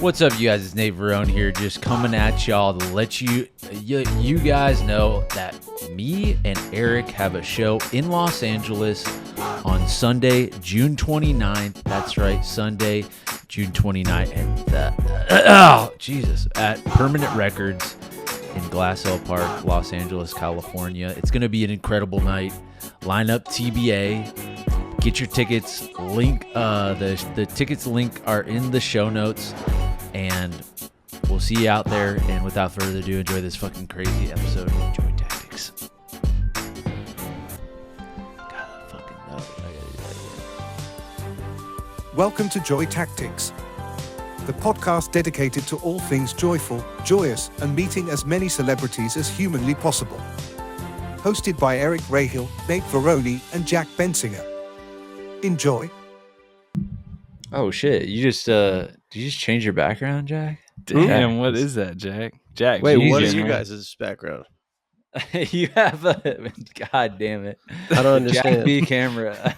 What's up, you guys? It's Nate Verone here, just coming at y'all to let you guys know that me and Eric have a show in Los Angeles on Sunday, June 29th. That's right, Sunday, June 29th at Permanent Records in Glass Hill Park, Los Angeles, California. It's going to be an incredible night. Line up TBA. Get your tickets. The tickets link are in the show notes. And we'll see you out there. And without further ado, enjoy this fucking crazy episode of Joy Tactics. Welcome to Joy Tactics, the podcast dedicated to all things joyful, joyous, and meeting as many celebrities as humanly possible. Hosted by Eric Rahill, Nate Verone, and Jack Bensinger. Enjoy. Oh shit! Did you just change your background, Jack? Damn, what is that, Jack? Jack, wait, geez, what is your man. guys' background? You have a god damn it! I don't understand. Jack B camera.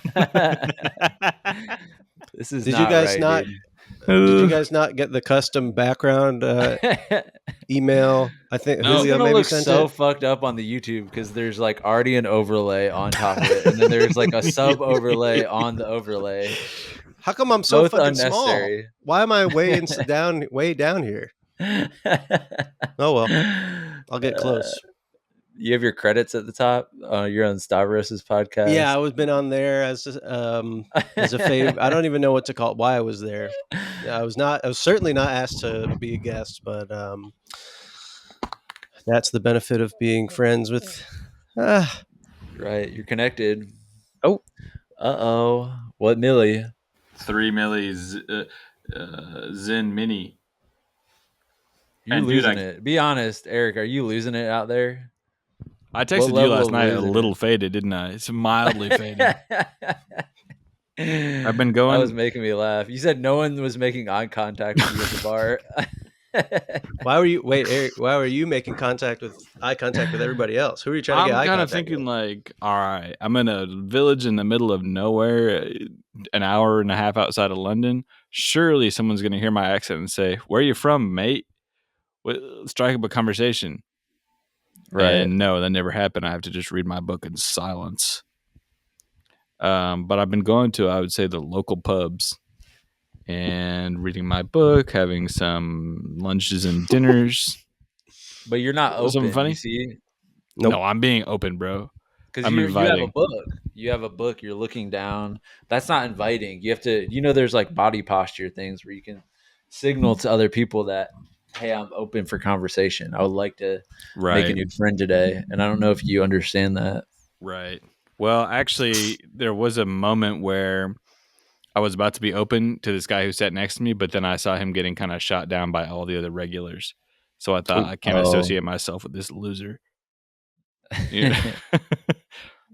This is. Did not you guys right, not? dude. Did you guys not get the custom background email? I think No, Julio it's gonna maybe look sent so it. fucked up on the YouTube because there's like already an overlay on top of it, and then there's like a sub overlay on the overlay. How come I'm so Both fucking unnecessary. small? Why am I way down here? Oh well, I'll get close. You have your credits at the top. You're on Stavros' podcast. Yeah, I was been on there as a favor. I don't even know what to call it. Why I was there. I was certainly not asked to be a guest, but that's the benefit of being friends with. Right, you're connected. Oh. What Millie? 3 millis Zen Mini. You're And dude, losing it. Be honest, Eric. Are you losing it out there? I texted you level last of night a losing little it? faded, didn't I? It's mildly faded. I've been That going. was making me laugh. You said no one was making eye contact with you at the bar. Eric, why were you making eye contact with everybody else? Who are you trying to get eye I'm kind of contact thinking with? like, all right, I'm in a village in the middle of nowhere, an hour and a half outside of London. Surely someone's going to hear my accent and say, "Where are you from, mate?" Strike up a conversation. Right. And no, that never happened. I have to just read my book in silence. But I've been going to, I would say, the local pubs and reading my book, having some lunches and dinners. But you're not open. Something funny? You see? Nope. No, I'm being open, bro. Because I'm you have a inviting. book. You have a book. You're looking down. That's not inviting. You have to, there's like body posture things where you can signal to other people that, hey, I'm open for conversation. I would like to make a new friend today. And I don't know if you understand that. Right. Well, actually, there was a moment where I was about to be open to this guy who sat next to me, but then I saw him getting kind of shot down by all the other regulars. So I thought I can't associate myself with this loser. Yeah.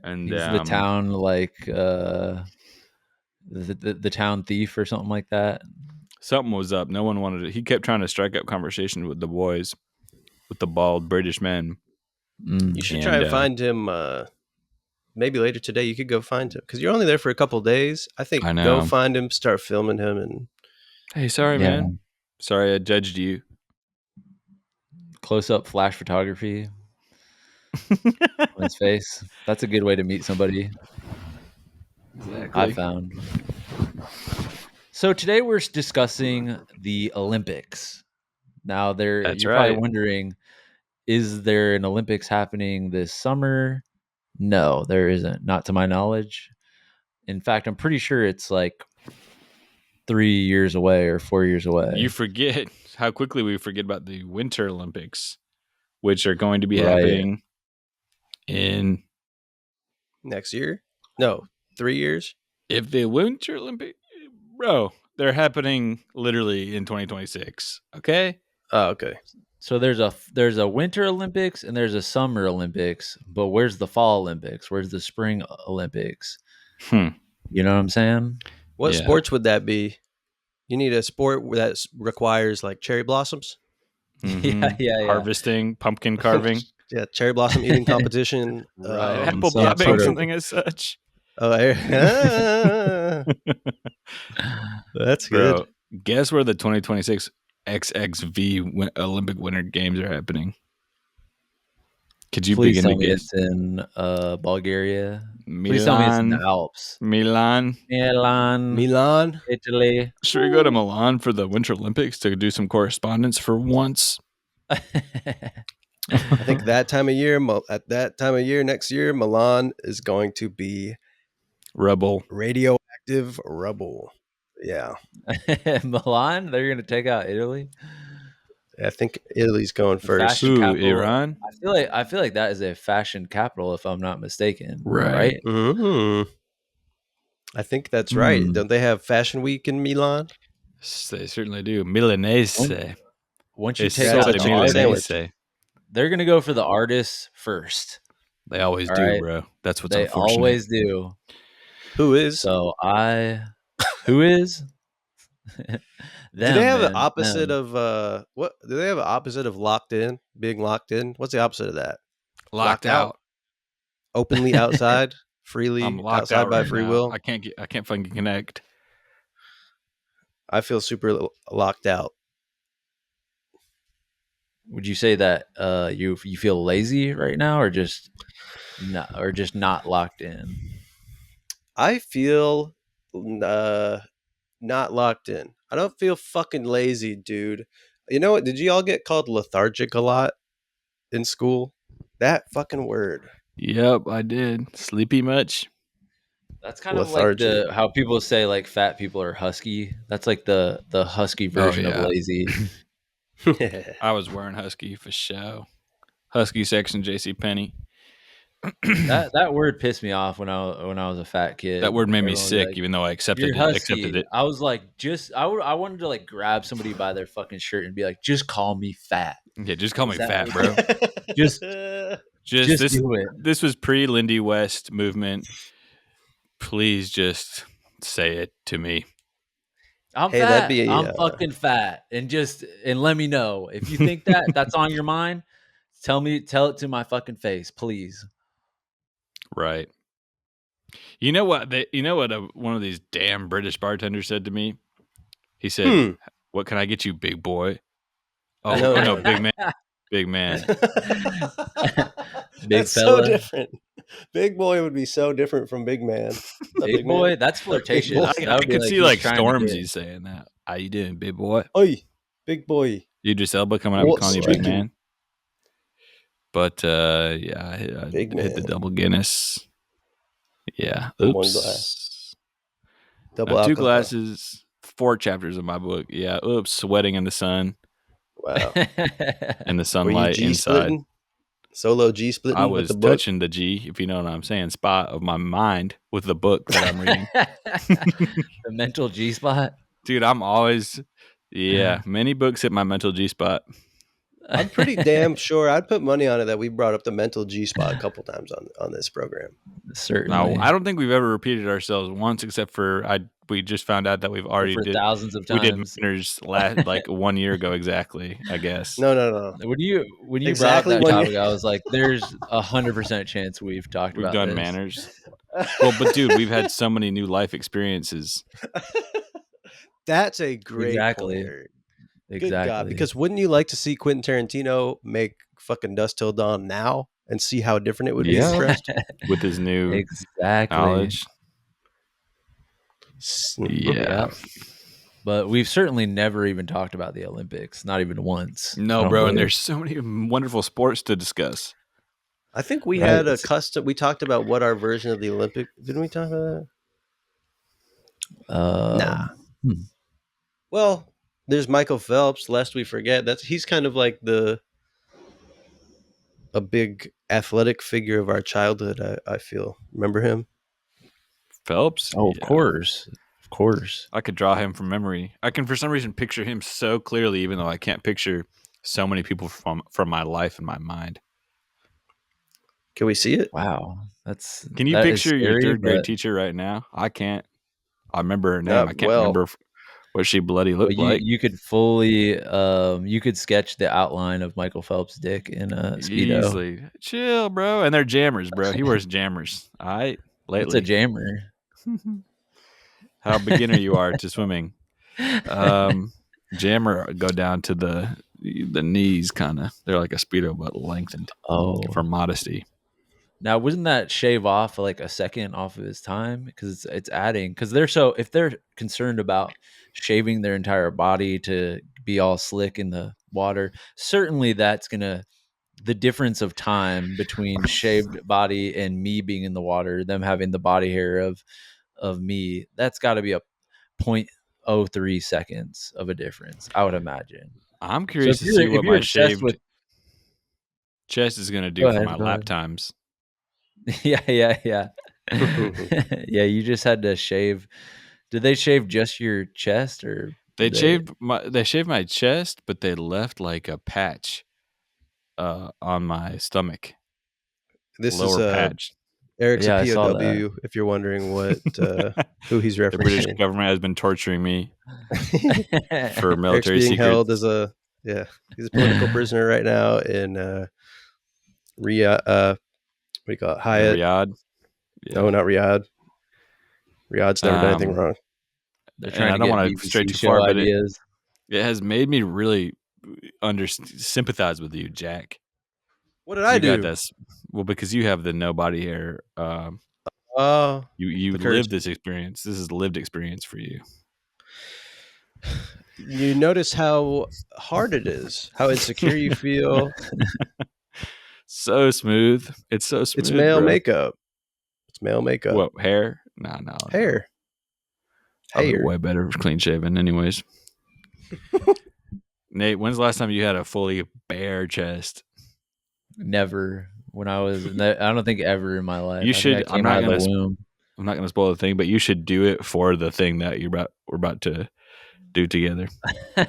And He's the town, like the town thief or something like that. Something was up. No one wanted it. He kept trying to strike up conversation with the boys, with the bald British men. You should try and find him. Maybe later today, you could go find him because you're only there for a couple days. I think go find him, start filming him, and hey, sorry, man. Sorry, I judged you. Close up flash photography on his face. That's a good way to meet somebody. Exactly. I found. So today we're discussing the Olympics. Now, you're probably wondering, is there an Olympics happening this summer? No, there isn't. Not to my knowledge. In fact, I'm pretty sure it's like 3 years away or 4 years away. You forget how quickly we forget about the Winter Olympics, which are going to be happening in next year. No, 3 years. If the Winter Olympics, bro, they're happening literally in 2026. Okay. Oh, okay. So there's a Winter Olympics and there's a Summer Olympics, but where's the Fall Olympics? Where's the Spring Olympics? You know what I'm saying? What sports would that be? You need a sport that requires like cherry blossoms. Mm-hmm. Yeah. Harvesting, pumpkin carving. Yeah, cherry blossom eating competition. Apple popping, something as such. Oh, that's good. Bro, guess where the 2026 XXV Olympic Winter Games are happening. Could you Please begin tell to me guess? it's in Bulgaria. Milan, Please tell me it's in the Alps. Milan, Italy. Should we go to Milan for the Winter Olympics to do some correspondence for once? I think that time of year, next year, Milan is going to be radioactive rubble. Yeah. Milan, they're going to take out Italy. I think Italy's going first. Fashion capital. Iran. I feel like that is a fashion capital, if I'm not mistaken. Right. Mm-hmm. I think that's right. Don't they have Fashion Week in Milan? They certainly do. Milanese. Once you take out the Milanese, they're going to go for the artists first. They always do, right? Bro. That's what's they unfortunate. Always do. Who is? Who is? Do they have the opposite of what? Do they have an opposite of locked in? Being locked in? What's the opposite of that? Locked out. Openly outside, freely I'm locked outside out by right free now. will. I can't fucking connect. I feel super locked out. Would you say that you feel lazy right now, or just not locked in? I feel not locked in. I don't feel fucking lazy, dude. You know what? Did you all get called lethargic a lot in school? That fucking word. Yep, I did. Sleepy much? That's kind of like how people say like fat people are husky. That's like the husky version of lazy. I was wearing husky for show. Husky section JCPenney. that word pissed me off when I was a fat kid. That word made me sick, even though I accepted it. I was like, I wanted to like grab somebody by their fucking shirt and be like, just call me fat. Yeah, just call me fat, bro. just do it. This was pre-Lindy West movement. Please just say it to me. I'm fat. I'm fucking fat, and let me know if you think that's on your mind. Tell it to my fucking face, please. Right. You know what? One of these damn British bartenders said to me. He said, "What can I get you, big boy?" Oh no, big man. Big man. That's so different. Big boy would be so different from big man. Big boy, that's flirtatious. I could see like Stormzy saying that. How you doing, big boy? Oi, big boy. Idris Elba coming up and calling you big man. But I hit the double Guinness. Yeah. Oops. One glass. Double alcohol. 2 glasses, 4 chapters of my book. Yeah. Oops. Sweating in the sun. Wow. In the sunlight inside. Solo G splitting. I was touching the G, if you know what I'm saying, spot of my mind with the book that I'm reading. The mental G spot? Dude, I'm always, many books hit my mental G spot. I'm pretty damn sure I'd put money on it that we brought up the mental G spot a couple times on this program. Certainly. No, I don't think we've ever repeated ourselves once, except for we just found out that we've already did thousands of times. We did manners like 1 year ago exactly, I guess. No. When you exactly brought up that topic, I was like, "There's 100% chance we've done manners." Well, but dude, we've had so many new life experiences. That's a great point. Good God, because wouldn't you like to see Quentin Tarantino make fucking Dusk Till Dawn now and see how different it would be with his new knowledge? Yeah. But we've certainly never even talked about the Olympics, not even once. No, bro, and there's so many wonderful sports to discuss. I think we had we talked about what our version of the Olympic, didn't we talk about that? Nah. Well, there's Michael Phelps, lest we forget. He's kind of like a big athletic figure of our childhood, I feel. Remember him? Phelps? Oh, of course. Of course. I could draw him from memory. I can, for some reason, picture him so clearly, even though I can't picture so many people from my life in my mind. Can we see it? Wow. Can you picture your third grade teacher right now? I can't. I remember her name. I can't remember what she bloody looked like. You could fully, you could sketch the outline of Michael Phelps' dick in a Speedo. Easily. Chill, bro. And they're jammers, bro. He wears jammers. All right. Lately. It's a jammer. How beginner you are to swimming. Jammer go down to the knees, kind of. They're like a Speedo, but lengthened. Oh, for modesty. Now, wouldn't that shave off like a second off of his time? Because it's adding. Because if they're concerned about shaving their entire body to be all slick in the water, certainly that's gonna the difference of time between shaved body and me being in the water, them having the body hair of me, that's got to be a 0.03 seconds of a difference, I would imagine. I'm So curious to see if what you're my obsessed shaved with, chest is going to do go for ahead, my go lap ahead. times. Yeah. Yeah, you just had to shave. Did they shave just your chest, or They did shaved my chest, but they left like a patch on my stomach. This is lower patch. Eric's Yeah, I a saw that. POW. If you're wondering what who he's The British referencing, government has been torturing me for Eric's military being held secrets. as he's a political prisoner right now in Riyadh. What do you call it? Hyatt? Riyadh. Yeah. No, not Riyadh. Riyadh's never done anything wrong. They're And trying I to don't get want to stray BBC too show far, but ideas. it has made me really sympathize with you, Jack. What did I do? Got this. Well, because you have the no body hair. You lived this experience. This is lived experience for you. You notice how hard it is, how insecure you feel. So smooth. It's so smooth. It's male bro. makeup. It's male makeup. What, hair? No. Hair. I'll be way better clean shaven, anyways. Nate, when's the last time you had a fully bare chest? Never. When I don't think ever in my life. You should. I'm not going to spoil the thing, but you should do it for the thing that we're about to do together.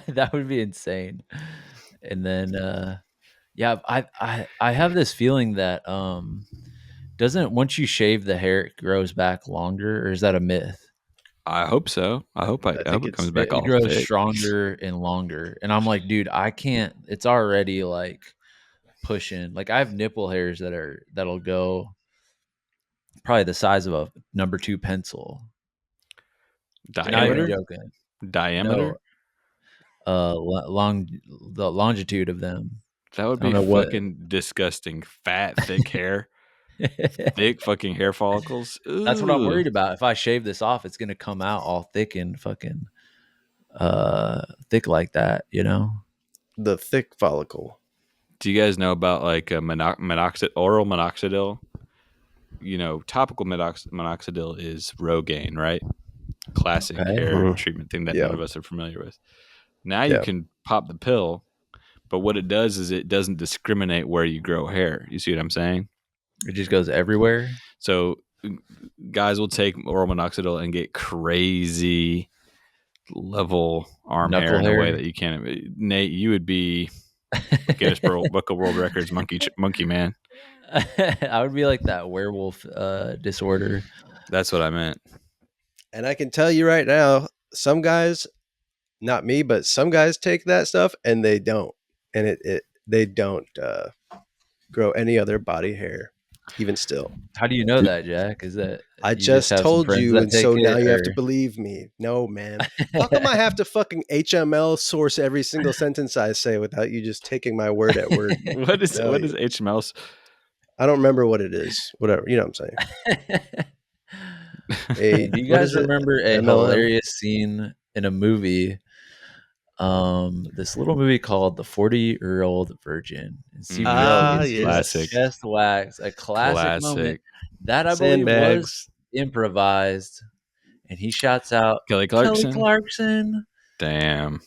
That would be insane. And then, yeah, I have this feeling that doesn't once you shave the hair, it grows back longer, or is that a myth? I hope so. I hope it comes back all it grows thick. stronger and longer. And I'm like, dude, I can't. It's already like pushing. Like I have nipple hairs that'll go probably the size of a number 2 pencil. Diameter? Not even joking. Diameter? No. The longitude of them. That would be fucking disgusting. Fat, thick hair. Thick fucking hair follicles. Ooh. That's what I'm worried about. If I shave this off, it's gonna come out all thick and fucking thick like that, you know? The thick follicle. Do you guys know about like oral minoxidil? You know, topical minoxidil is Rogaine, right? Classic hair treatment thing that none of us are familiar with. Now you can pop the pill, but what it does is it doesn't discriminate where you grow hair. You see what I'm saying? It just goes everywhere. So guys will take oral minoxidil and get crazy level arm hair in a way that you can't. Nate, you would be Guinness Book of World Records monkey man. I would be like that werewolf disorder. That's what I meant. And I can tell you right now, some guys, not me, but some guys take that stuff and they don't, and they don't grow any other body hair, even still. How do you know that, Jack? Is that I just told you, and so now you have to believe me? No, man. How come I have to fucking HML source every single sentence I say without you just taking my word at word? What is HML? I don't remember what it is. Whatever, you know what I'm saying. Do you guys remember a hilarious scene in a movie? This little movie called The 40-Year-Old Virgin. And Steve Carell classic chest wax, a classic moment that I believe was improvised, and he shouts out Kelly Clarkson. Damn.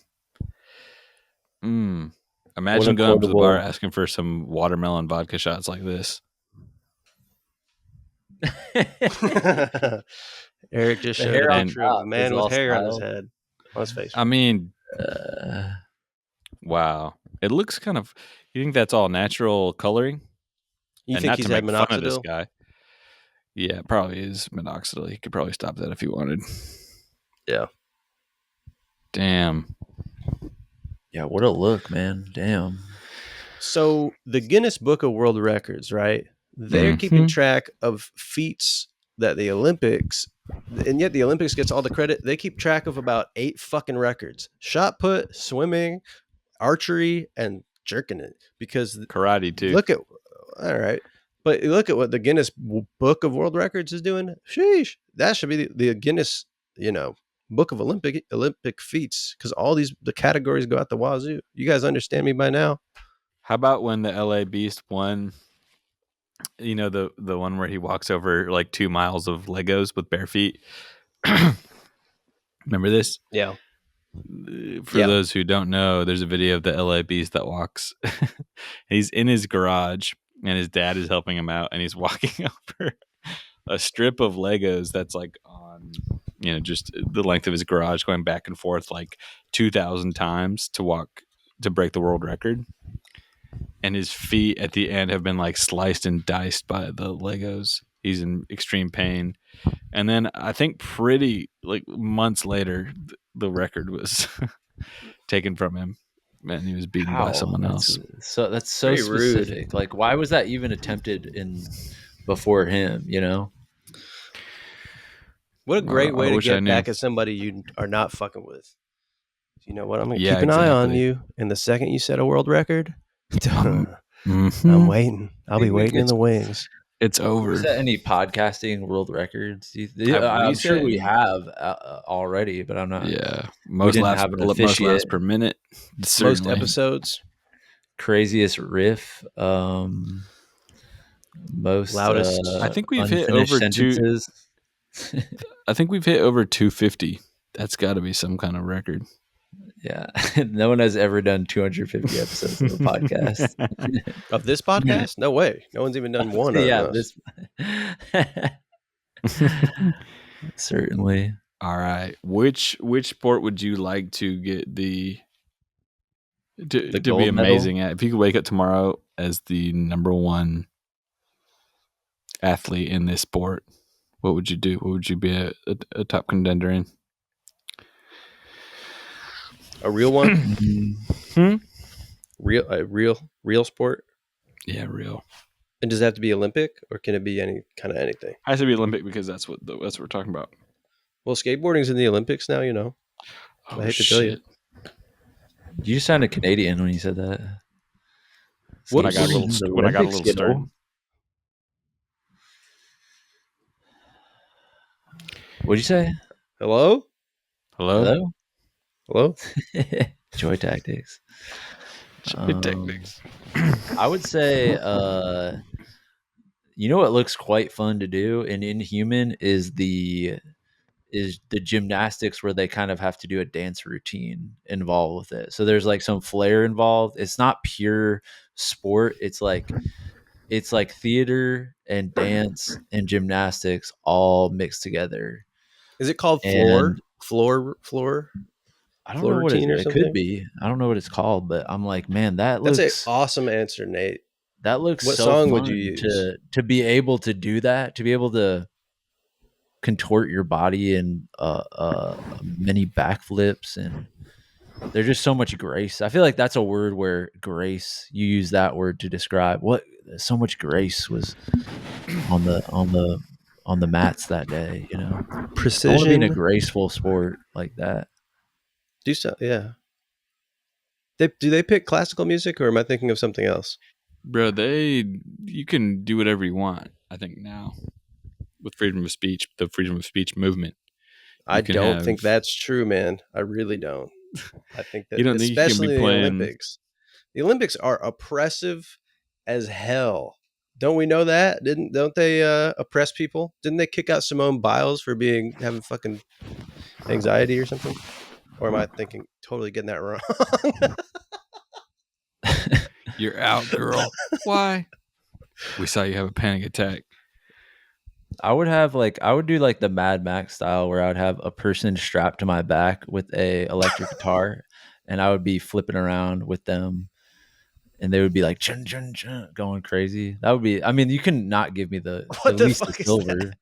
Imagine going to the bar asking for some watermelon vodka shots like this. Eric just showed a picture of a man with hair on his head, on his face. I mean, wow. It looks kind of. You think that's all natural coloring? You think he's had minoxidil? Fun of this guy. Yeah, it probably is minoxidil. He could probably stop that if he wanted. Yeah. Damn. Yeah, what a look, man. Damn. So the Guinness Book of World Records, right? They're keeping track of feats that the Olympics And yet the Olympics gets all the credit. They keep track of about 8 fucking records: shot put, swimming, archery, and jerking it. Because karate too. Look at all right, but look at what the Guinness Book of World Records is doing. Sheesh, that should be the Guinness, Book of Olympic feats, because all the categories go out the wazoo. You guys understand me by now? How about when the LA Beast won? The one where he walks over like 2 miles of Legos with bare feet. Remember this? Yeah. For those who don't know, there's a video of the LA Beast that walks. He's in his garage and his dad is helping him out, and he's walking over a strip of Legos that's like on, just the length of his garage, going back and forth like 2,000 times to break the world record. And his feet at the end have been like sliced and diced by the Legos. He's in extreme pain. And then I think pretty like months later, the record was taken from him, and he was beaten by someone else. So that's so pretty specific. Rude. Like, why was that even attempted before him? What a great way to get back at somebody you are not fucking with. You know what? I'm gonna keep an eye on you. And the second you set a world record, I'm waiting. I'll be waiting in the wings. It's over. Is there any podcasting world records? I'm sure we have already, but I'm not. Yeah, most laughs per minute. Certainly. Most episodes. Craziest riff. Most loudest. I think we've hit over sentences. I think we've hit over 250. That's got to be some kind of record. Yeah, no one has ever done 250 episodes of a podcast. Of this podcast? No way. No one's even done one. Yeah, this. Certainly. All right. Which sport would you like to get the to be amazing medal? At? If you could wake up tomorrow as the number one athlete in this sport, what would you do? What would you be a top contender in? A real one? Real sport? Yeah, real. And does it have to be Olympic, or can it be any kind of anything? It has to be Olympic, because that's what we're talking about. Well, skateboarding's in the Olympics now, Oh, I hate to tell you. You sounded Canadian when you said that. When I got a little stirred. What'd you say? Hello? Joy tactics. Tactics. I would say, what looks quite fun to do in Inhuman is the gymnastics, where they kind of have to do a dance routine involved with it. So there's like some flair involved. It's not pure sport. It's like theater and dance and gymnastics all mixed together. Is it called floor? I don't know what it could be. I don't know what it's called, but I'm like, man, that's an awesome answer, Nate. That looks what so song fun would you use to be able to do that, to be able to contort your body in many backflips, and there's just so much grace. I feel like that's a word where grace, you use that word to describe what so much grace was on the mats that day, Precision. I want to be in a graceful sport like that. Do so, yeah. Do they pick classical music, or am I thinking of something else? Bro, you can do whatever you want, I think, now with freedom of speech, the freedom of speech movement. I don't think that's true, man. I really don't. I think that, you don't think especially you can be the Olympics. The Olympics are oppressive as hell. Don't we know that? Don't they oppress people? Didn't they kick out Simone Biles for having fucking anxiety or something? Or am I totally getting that wrong? You're out, girl. Why? We saw you have a panic attack. I would do like the Mad Max style, where I would have a person strapped to my back with a electric guitar, and I would be flipping around with them, and they would be like chun chun chun, going crazy. That would be. I mean, you can not give me at least the silver.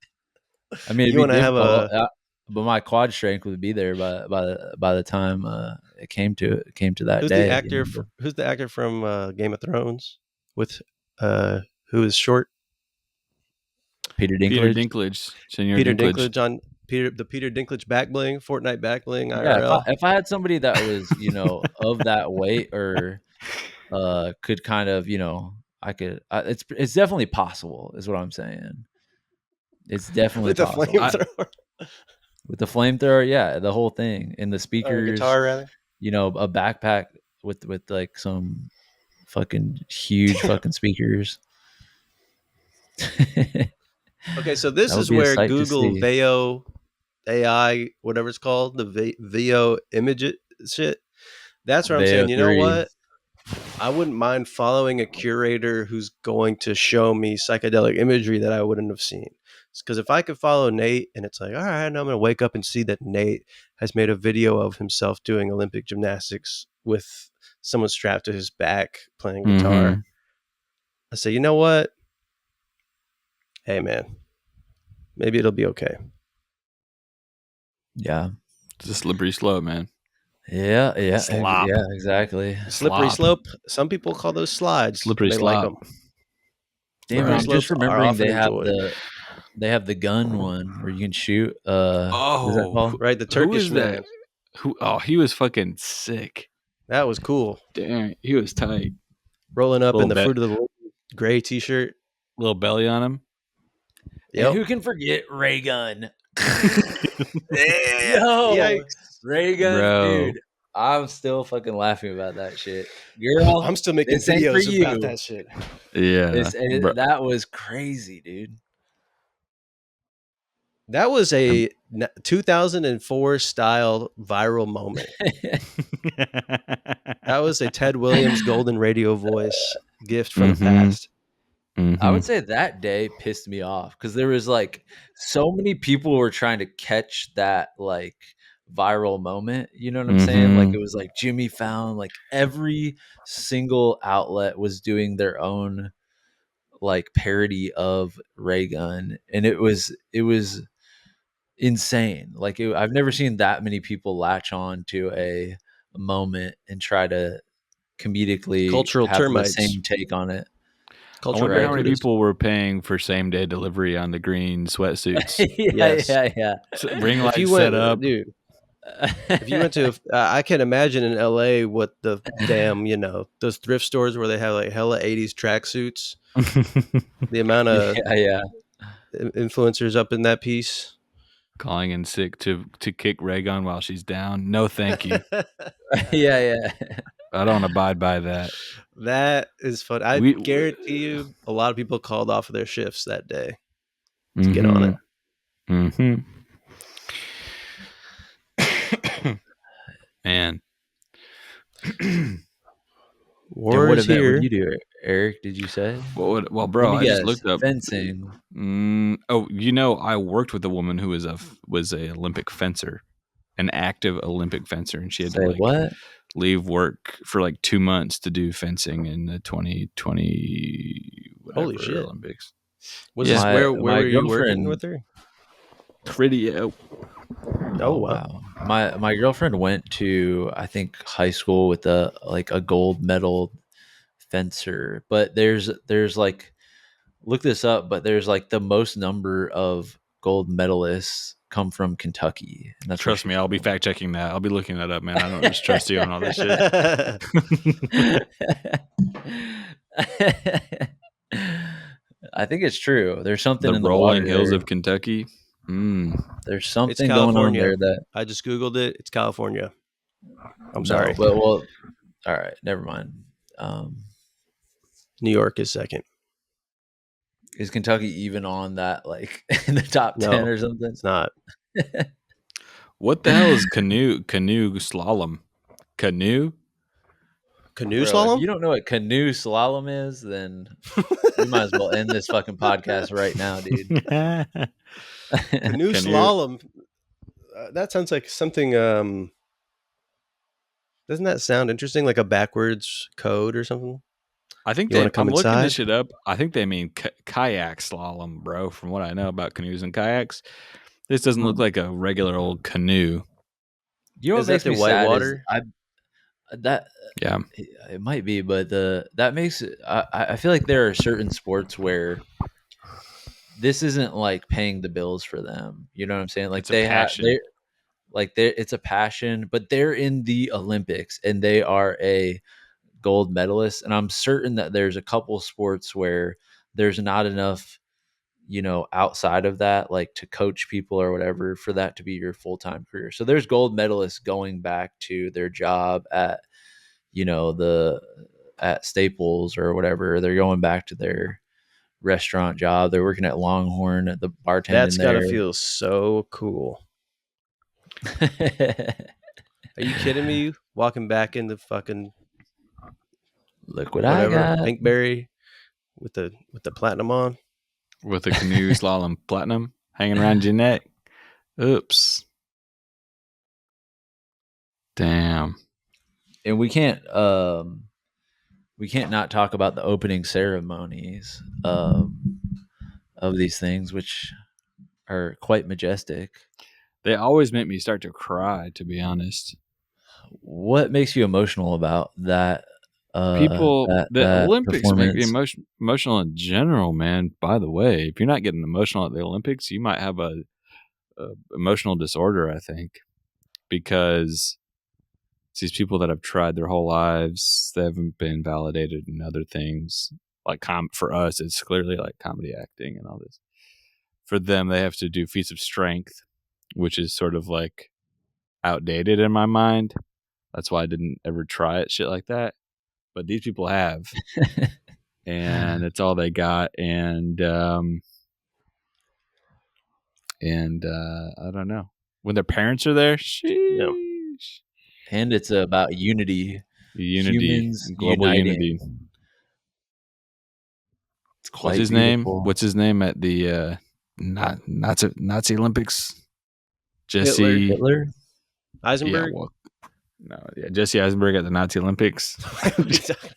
I mean, you want to have but my quad strength would be there by the time it came to that who's day. The actor who's the actor from Game of Thrones with who is short? Peter Dinklage. Peter Dinklage. On The Peter Dinklage back bling, Fortnite back bling, Yeah, IRL. if I had somebody that was, of that weight or could kind of, I could it's definitely possible is what I'm saying. It's definitely With a possible. flamethrower. With the flamethrower, yeah, the whole thing. And the Or a speakers, guitar, rather. A backpack with like some fucking huge fucking speakers. Okay, so this That would is be a where sight to Google see. Veo AI, whatever it's called, the Veo image shit. That's where I'm Veo saying, you know 3. what? I wouldn't mind following a curator who's going to show me psychedelic imagery that I wouldn't have seen. Because if I could follow Nate and it's like, all right, now I'm going to wake up and see that Nate has made a video of himself doing Olympic gymnastics with someone strapped to his back playing guitar. I say, you know what? Hey, man, maybe it'll be okay. Yeah. It's a slippery slope, man. Yeah. Slop. Yeah, exactly. Slippery slope. Some people call those slides. Slippery they slop. like them. Damn, Slippery I'm just slopes are remembering often enjoyed. they have the gun one where you can shoot. What is that called? Right, the who Turkish is man. that? He was fucking sick. That was cool. Damn, he was tight. Rolling up in the Little fruit of the loom gray t-shirt. Little belly on him. And Yep. who can forget Raygun? Yeah. Yo, Yikes. Raygun, Bro. dude. I'm still fucking laughing about that shit. Girl, I'm still making this ain't for videos about you. that shit. Yeah. That was crazy, dude. That was a 2004 style viral moment. That was a Ted Williams golden radio voice gift from the past. I would say that day pissed me off because there was like so many people were trying to catch that like viral moment. You know what I'm saying? Like it was like Jimmy Fallon, like every single outlet was doing their own like parody of Raygun, and it was insane. Like I've never seen that many people latch on to a moment and try to comedically Cultural have the termites. same take on it. I wonder how many people were paying for same day delivery on the green sweatsuits. Yeah. Ring light set up, dude. If you went to, I can imagine in LA what the damn, those thrift stores where they have like hella 80s tracksuits. The amount of influencers up in that piece. Calling in sick to kick Raygun while she's down. No, thank you. Yeah. I don't abide by that. That is fun. I guarantee you a lot of people called off of their shifts that day to get on it. Man. War is here. What did you do, Eric? Did you say? Well, bro, I just looked up fencing. I worked with a woman who was a Olympic fencer, an active Olympic fencer, and she had to leave work for like 2 months to do fencing in the 2020 Holy shit. Olympics. Was this where were you working with her? Pretty. Oh wow. My girlfriend went to, I think, high school with a gold medal fencer, but there's like, look this up, but there's like the most number of gold medalists come from Kentucky. And that's Trust me, I'll be fact checking that. I'll be looking that up, man. I don't just trust you on all this shit. I think it's true. There's something in the rolling water hills there. of Kentucky. There's something going on there that I just Googled it. It's California. I'm sorry. Well, all right, never mind. New York is second. Is Kentucky even on that, like in the top 10 or something? It's not. What the hell is canoe slalom? Canoe slalom? If you don't know what canoe slalom is, then we might as well end this fucking podcast right now, dude. Canoe slalom. That sounds like something. Doesn't that sound interesting? Like a backwards code or something? I think I'm looking this shit up. I think they mean kayak slalom, bro. From what I know about canoes and kayaks, this doesn't look like a regular old canoe. You know what makes me sad water? It might be, but that makes it. I feel like there are certain sports where this isn't like paying the bills for them. You know what I'm saying? Like it's a passion. It's a passion, but they're in the Olympics and they are a gold medalist. And I'm certain that there's a couple sports where there's not enough, outside of that, like to coach people or whatever, for that to be your full-time career. So there's gold medalists going back to their job at, at Staples or whatever. They're going back to their restaurant job. They're working at Longhorn at the bartending That's gotta there. feel so cool. Are you kidding me? Walking back in the fucking look what I got, Pinkberry with the platinum on, with the canoe slalom platinum hanging around your neck. Oops. Damn. And we can't not talk about the opening ceremonies of these things, which are quite majestic. They always make me start to cry, to be honest. What makes you emotional about that? The Olympics make me emotional in general, man. By the way, if you're not getting emotional at the Olympics, you might have a emotional disorder, I think, because it's these people that have tried their whole lives, they haven't been validated in other things. Like for us, it's clearly like comedy acting and all this. For them, they have to do feats of strength, which is sort of like outdated in my mind. That's why I didn't ever try it, shit like that. But these people have, and it's all they got. And I don't know, when their parents are there, sheesh. And it's about unity, humans global uniting. unity. It's quite What's his beautiful. name? What's his name at the Nazi Olympics? Hitler? Eisenberg? Yeah, Jesse Eisenberg at the Nazi Olympics. What are you talking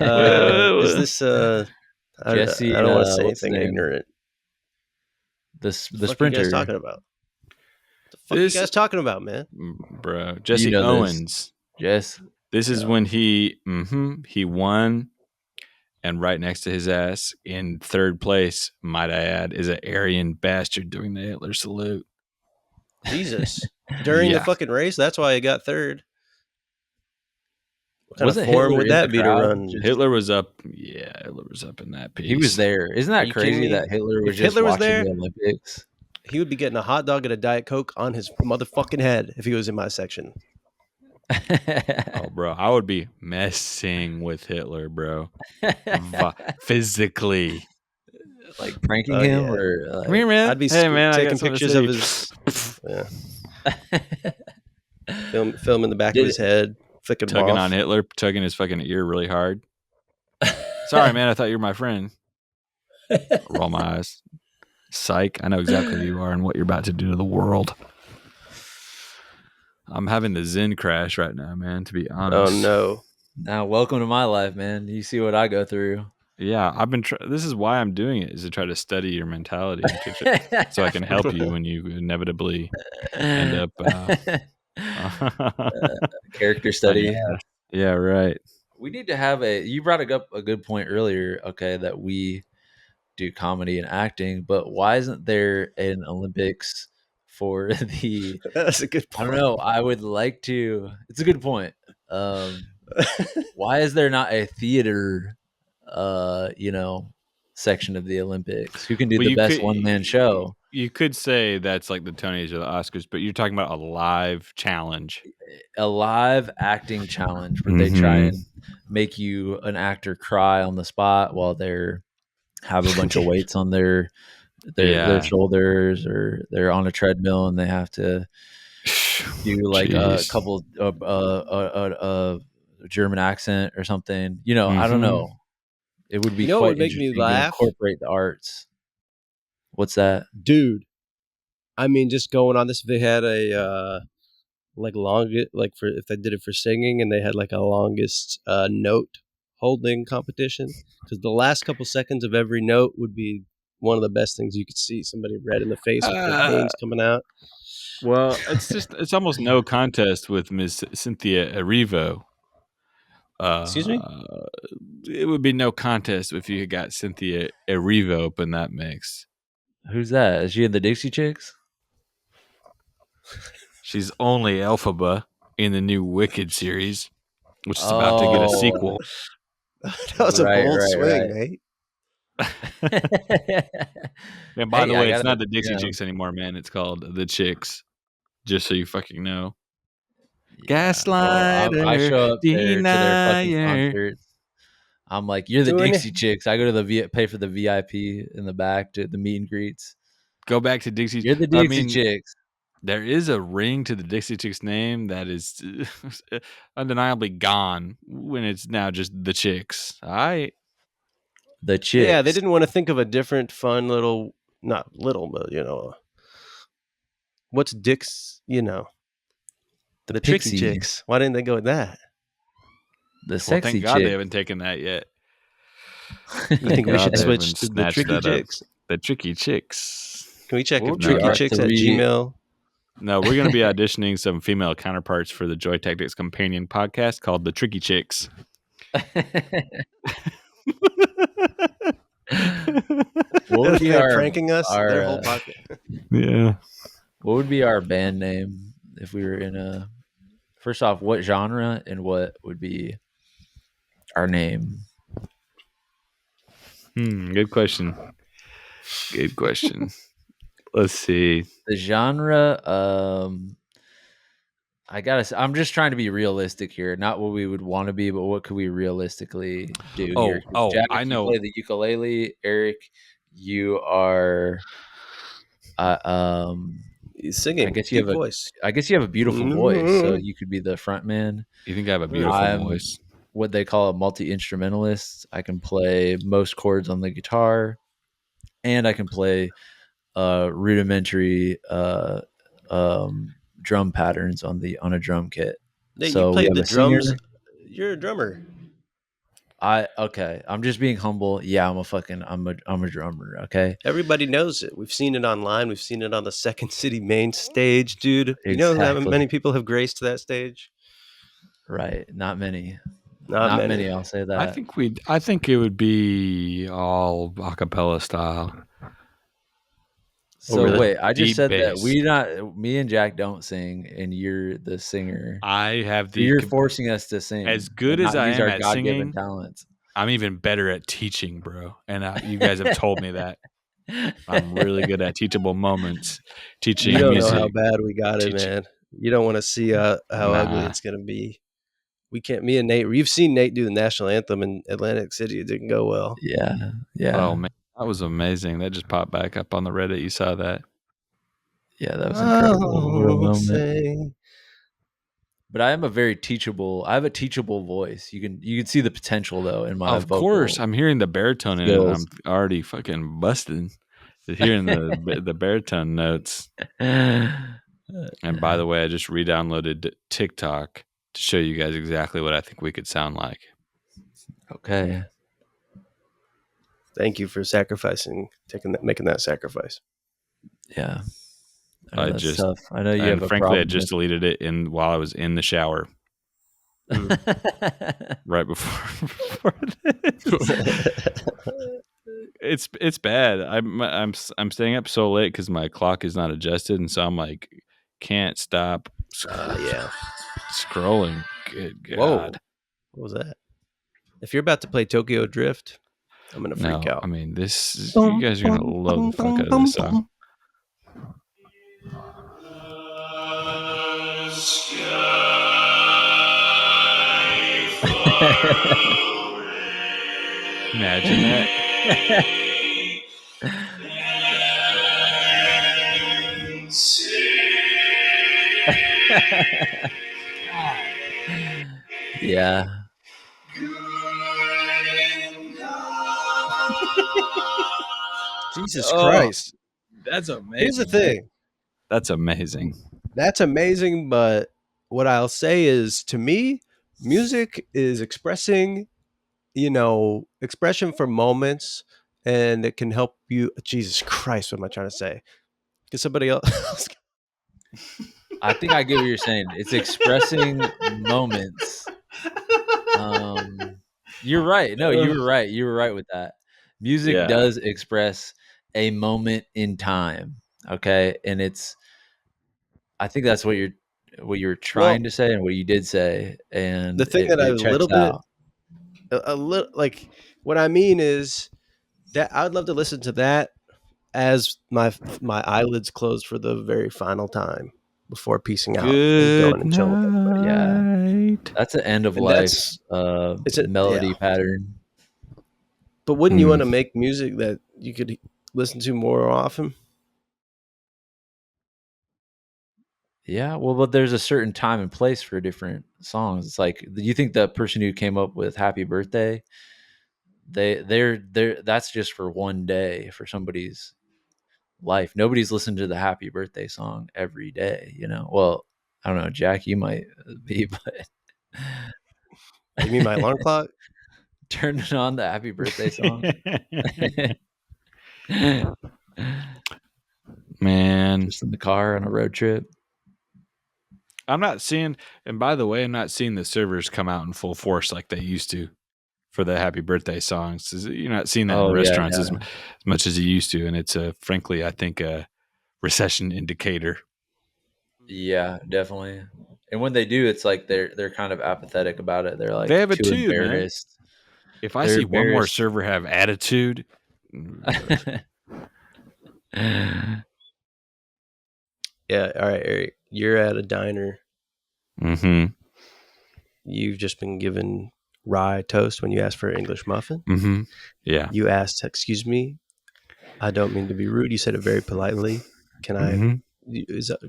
about? Is this Jesse? I don't want to say anything ignorant. The sprinter. What are you guys talking about? The fuck are you guys talking about, man? Bro, Jesse Owens. Yes. This is when he won, and right next to his ass in third place, might I add, is an Aryan bastard doing the Hitler salute. Jesus. During the fucking race? That's why he got third. What kind of form Hitler would that be to run? Hitler was up. Yeah, Hitler was up in that piece. He was there. Isn't that crazy that Hitler was just watching the Olympics? He would be getting a hot dog and a Diet Coke on his motherfucking head if he was in my section. Oh, bro, I would be messing with Hitler, bro. Physically. Like pranking him? Yeah. Or like, come here, man. I'd be taking pictures of his... filming the back of his head. Tugging on Hitler, tugging his fucking ear really hard. Sorry, man, I thought you were my friend. Roll my eyes. Psych, I know exactly who you are and what you're about to do to the world. I'm having the Zen crash right now, man, to be honest. Oh, no. Now, welcome to my life, man. You see what I go through. Yeah, I've been. This is why I'm doing it, is to try to study your mentality, so I can help you when you inevitably end up character study. Yeah, right. We need to have you brought up a good point earlier, okay, that we do comedy and acting, but why isn't there an Olympics for the... That's a good point. I don't know. I would like to... It's a good point. Why is there not a theater, section of the Olympics? Who can do the best one-man show? You could say that's like the Tonys or the Oscars, but you're talking about a live challenge. A live acting challenge where they try and make you, an actor, cry on the spot while they're have a bunch of weights on their shoulders, or they're on a treadmill and they have to do like a couple German accent or something. I don't know. It would be quite what would make me laugh? To incorporate the arts. What's that, dude? I mean, just going on this, if they had a if they did it for singing and they had like a longest note holding competition, because the last couple seconds of every note would be one of the best things you could see. Somebody red in the face with their veins coming out. Well, it's almost no contest with Miss Cynthia Erivo. Excuse me? It would be no contest if you got Cynthia Erivo up in that mix. Who's that? Is she in the Dixie Chicks? She's only Elphaba in the new Wicked series, which is about to get a sequel. That was a bold swing, mate. And by the way, it's not the Dixie Chicks anymore, man. It's called The Chicks. Just so you fucking know. Yeah, Gaslighter. Well, I show up there to their fucking concerts. I'm like, you're the Dixie Chicks. I go to pay for the VIP in the back to the meet and greets. Go back to Dixie. You're the Dixie Chicks. There is a ring to the Dixie Chicks name that is undeniably gone when it's now just the Chicks. All right. The Chicks. Yeah, they didn't want to think of a different, fun little, not little, but what's Dick's, the Tricky Chicks. Why didn't they go with that? The sexy thank God they haven't taken that yet. You think we should switch to the Tricky Chicks? The Tricky Chicks. Can we check if Tricky Chicks at Gmail? No, we're going to be auditioning some female counterparts for the Joy Tactics companion podcast called The Tricky Chicks. What would be our pranking us? Their whole podcast. Yeah. What would be our band name if we were in a? First off, what genre and what would be our name? Good question. Good question. Let's see. The genre, I'm just trying to be realistic here. Not what we would want to be, but what could we realistically do here? Jack, I know. You play the ukulele. Eric, you are he's singing. I guess you have a beautiful voice, so you could be the front man. You think I have a beautiful voice? What they call a multi-instrumentalist. I can play most chords on the guitar, and I can play rudimentary drum patterns on a drum kit. Hey, so you play the drums. Singer. You're a drummer. I'm just being humble. Yeah, I'm a drummer. Okay. Everybody knows it. We've seen it online. We've seen it on the Second City main stage, dude. Exactly. You know how many people have graced that stage? Right. Not many. Not many. I'll say that. I think it would be all a cappella style. So wait, I just said bass. That me and Jack don't sing, and you're the singer. I have the. You're forcing us to sing. As good as I am at singing, talents. I'm even better at teaching, bro. And you guys have told me that. I'm really good at teachable moments. Teaching. You don't know how bad we got it, man. You don't want to see how ugly it's gonna be. We can't. Me and Nate. You've seen Nate do the national anthem in Atlantic City. It didn't go well. Yeah. Oh man. That was amazing. That just popped back up on the Reddit. You saw that? Yeah, that was incredible. But I am I have a teachable voice. You can see the potential though in my vocal. Of course, I'm hearing the baritone in it. I'm already fucking busted hearing the baritone notes. And by the way, I just re-downloaded TikTok to show you guys exactly what I think we could sound like. Okay. Thank you for making that sacrifice. Yeah. I know you have a frankly, problem. I just deleted it while I was in the shower. Right before this. It's bad. I'm staying up so late because my clock is not adjusted, and so I'm like can't stop. Scrolling. Good God. Whoa. What was that? If you're about to play Tokyo Drift, I'm gonna freak out. I mean, you guys are gonna love the fuck out of this song. Imagine that. Yeah. Jesus Christ. That's amazing. Here's the thing. That's amazing. That's amazing, but what I'll say is, to me, music is expression for moments, and it can help you. Jesus Christ, what am I trying to say? Get somebody else. I think I get what you're saying. It's expressing moments. You're right. No, you were right. You were right with that. Music does express a moment in time. Okay. And I think that's what you're trying to say and what you did say. And the thing that I it a checks little bit, out. a little like what I mean is that I'd love to listen to that as my eyelids close for the very final time before piecing out and going Good and chilling with everybody. Yeah. night. That's an end of And life it's a melody pattern. But wouldn't you want to make music that you could listen to more often? Yeah, well, but there's a certain time and place for different songs. It's like, do you think the person who came up with "Happy Birthday," they're that's just for one day for somebody's life. Nobody's listened to the "Happy Birthday" song every day, you know. Well, I don't know, Jack, you might be, but You mean my alarm clock? turning on the "Happy Birthday" song. Man, Just in the car on a road trip. I'm not seeing, and by the way, I'm not seeing the servers come out in full force like they used to for the happy birthday songs. You're not seeing that in Oh, yeah, restaurants yeah. as much as you used to. And it's frankly, I think a recession indicator. Yeah, definitely. And when they do, it's like they're kind of apathetic about it. They're like They have too attitude, man. embarrassed. If I They're see one more embarrassed. server have attitude, Yeah. All right, Eric. You're at a diner. mm-hmm. You've just been given rye toast when you asked for an English muffin. Mm-hmm. Yeah. You asked, "Excuse me, I don't mean to be rude." You said it very politely. Can I?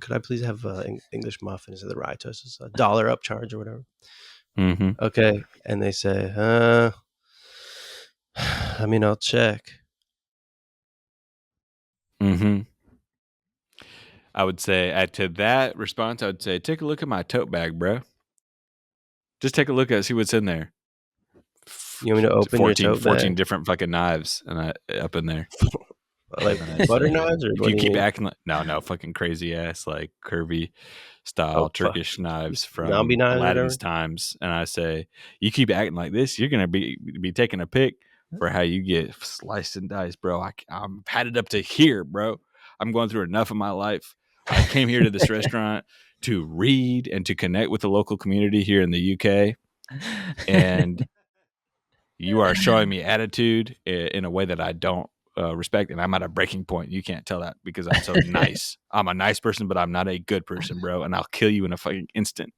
Could I please have an English muffin? Is it the rye toast? It's $1 upcharge or whatever. Mm-hmm. Okay, and they say, I mean, I'll check. Mm-hmm. I would say to that response, I would say, take a look at my tote bag, bro. Just take a look at see what's in there. You want me to open 14, your tote 14 bag? different fucking knives and up in there. Like butter knives, or if what you do keep mean? acting like no fucking crazy ass like curvy style Turkish knives zombie from knives or Aladdin's whatever? times, and I say you keep acting like this, you're gonna be taking a pic for how you get sliced and diced, bro. I'm padded up to here, bro. I'm going through enough of my life. I came here to this restaurant to read and to connect with the local community here in the UK, and you are showing me attitude in a way that I don't respect, and I'm at a breaking point. You can't tell that because I'm so nice. I'm a nice person, but I'm not a good person, bro. And I'll kill you in a fucking instant.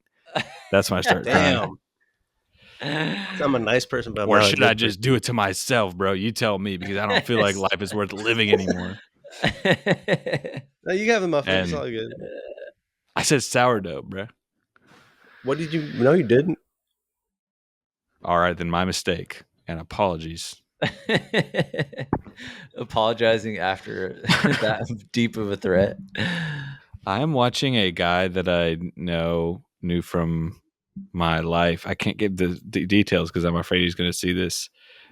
That's when I start crying. I'm a nice person, but I'm or not a should good I just do it to myself, bro? You tell me because I don't feel like life is worth living anymore. No, you have a muffin. It's And all good. I said sourdough, bro. What did you? No, you didn't. All right, then my mistake. And apologies. Apologizing after that deep of a threat. I am watching a guy that I knew from my life. I can't give the details because I'm afraid he's going to see this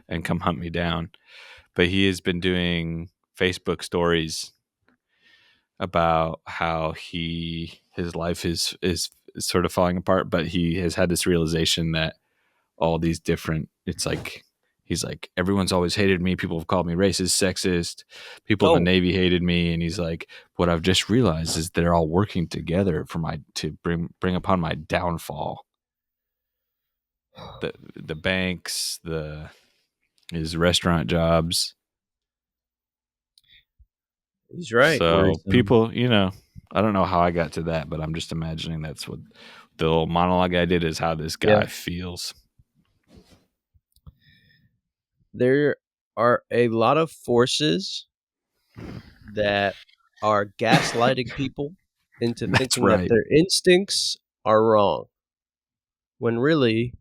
and come hunt me down. But he has been doing Facebook stories about how his life is sort of falling apart, but he has had this realization that all these different, it's like he's like, everyone's always hated me. People have called me racist, sexist. People in the Navy hated me. And he's like, what I've just realized is they're all working together to bring upon my downfall. The banks, his restaurant jobs. He's right. So people, I don't know how I got to that, but I'm just imagining that's what the little monologue I did is how this guy feels. There are a lot of forces that are gaslighting people into thinking that their instincts are wrong, when really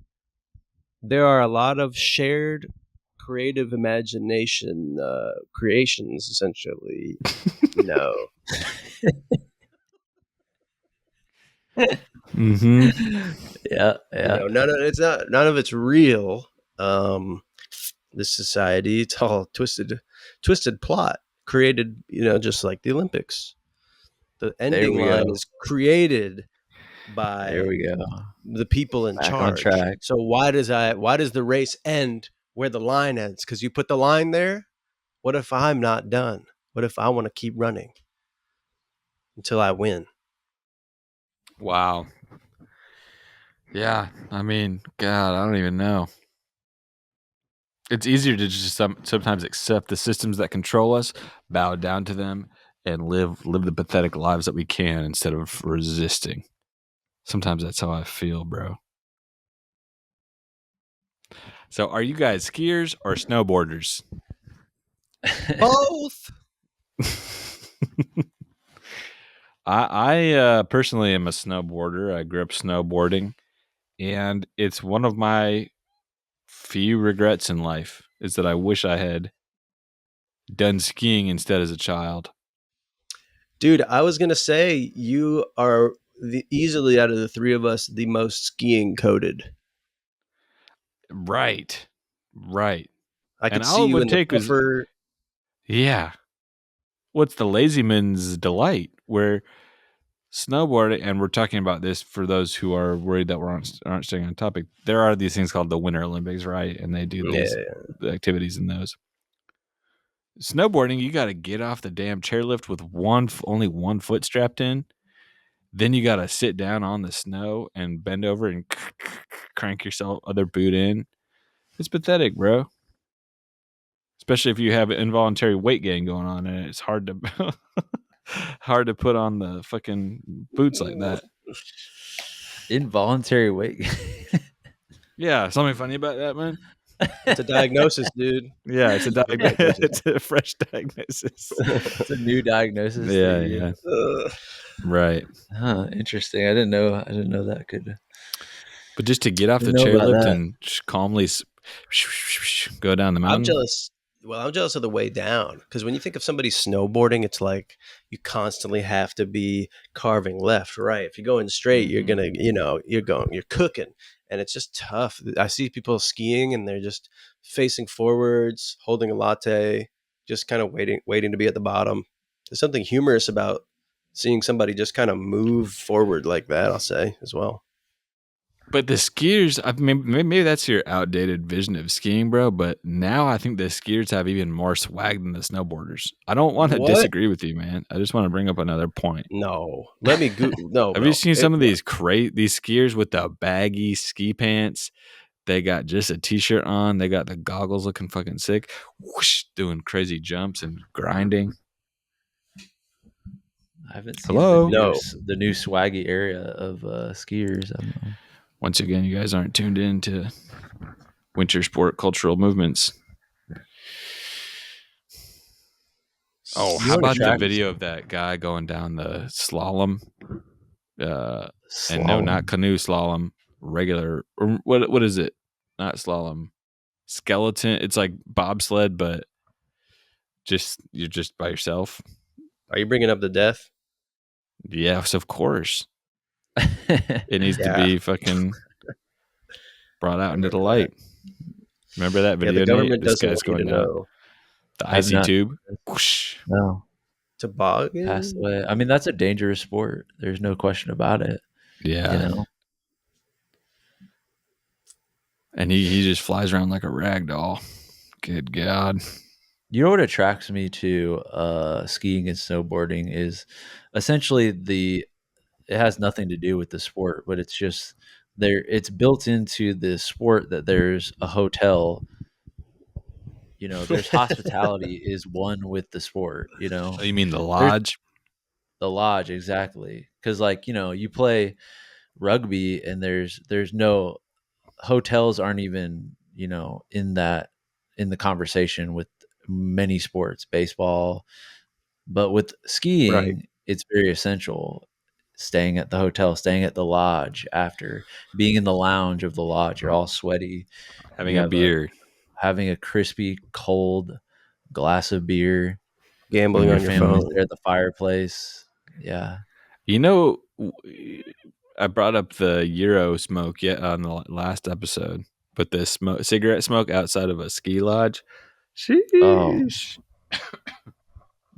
there are a lot of shared creative imagination creations, essentially. Mm-hmm. Yeah. None of it's real. This society, it's all twisted plot created, just like the Olympics. The ending line is created by There we go. the people in Back on charge. track. So why does the race end where the line ends? Because you put the line there. What if I'm not done? What if I want to keep running until I win? Wow. Yeah, I mean, God, I don't even know. It's easier to just sometimes accept the systems that control us, bow down to them, and live the pathetic lives that we can instead of resisting. Sometimes that's how I feel, bro. So, are you guys skiers or snowboarders? Both. I personally am a snowboarder. I grew up snowboarding, and it's one of my few regrets in life is that I wish I had done skiing instead as a child. Dude, I was gonna say you are easily out of the three of us the most skiing coded. Right. I could And see all it you would in the take was, puffer. yeah. What's the lazy man's delight? Where snowboarding, and we're talking about this for those who are worried that aren't staying on topic. There are these things called the Winter Olympics, right? And they do these activities in those. Snowboarding, you got to get off the damn chairlift with only one foot strapped in. Then you got to sit down on the snow and bend over and crank yourself other boot in. It's pathetic, bro. Especially if you have involuntary weight gain going on, and it's hard to hard to put on the fucking boots like that. Involuntary weight. Yeah, something funny about that, man. It's a diagnosis, dude. Yeah, it's a diagnosis. It's a fresh diagnosis. It's a new diagnosis. Yeah. Right. Huh, interesting. I didn't know that could. But just to get off the chairlift and calmly go down the mountain. I'm jealous. Well, I'm jealous of the way down because when you think of somebody snowboarding, it's like you constantly have to be carving left, right. If you're going straight, you're gonna, you're cooking, and it's just tough. I see people skiing and they're just facing forwards, holding a latte, just kind of waiting to be at the bottom. There's something humorous about seeing somebody just kind of move forward like that, I'll say as well. But the skiers, I mean, maybe that's your outdated vision of skiing, bro. But now I think the skiers have even more swag than the snowboarders. I don't want to disagree with you, man. I just want to bring up another point. No, let me go. No, have you seen some of these skiers with the baggy ski pants? They got just a t-shirt on. They got the goggles looking fucking sick. Whoosh, doing crazy jumps and grinding. I haven't seen the new swaggy area of skiers. Once again, you guys aren't tuned in to winter sport cultural movements. Oh, how about the video of that guy going down the slalom? And no, not canoe slalom, regular. Or what is it? Not slalom. Skeleton. It's like bobsled, but you're just by yourself. Are you bringing up the death? Yes, of course. It needs to be fucking brought out into the light. Remember that video? Yeah, the government this doesn't guy's going down know. The icy tube. Whoosh. No. Toboggan? Passed away. I mean, that's a dangerous sport. There's no question about it. Yeah. You know? And he just flies around like a rag doll. Good God. You know what attracts me to skiing and snowboarding is essentially it has nothing to do with the sport, but it's just it's built into the sport that there's a hotel. You know, there's hospitality is one with the sport, you know. Oh, you mean the lodge? The lodge, exactly. Because like, you know, you play rugby and there's no hotels aren't even, you know, in the conversation with many sports, baseball. But with skiing, it's very essential. Staying at the hotel, staying at the lodge after being in the lounge of the lodge, you're all sweaty. Having a beer. Having a crispy, cold glass of beer. Gambling on your phone. Oh. There at the fireplace. Yeah. You know, I brought up the Euro smoke on the last episode, but the cigarette smoke outside of a ski lodge. Sheesh.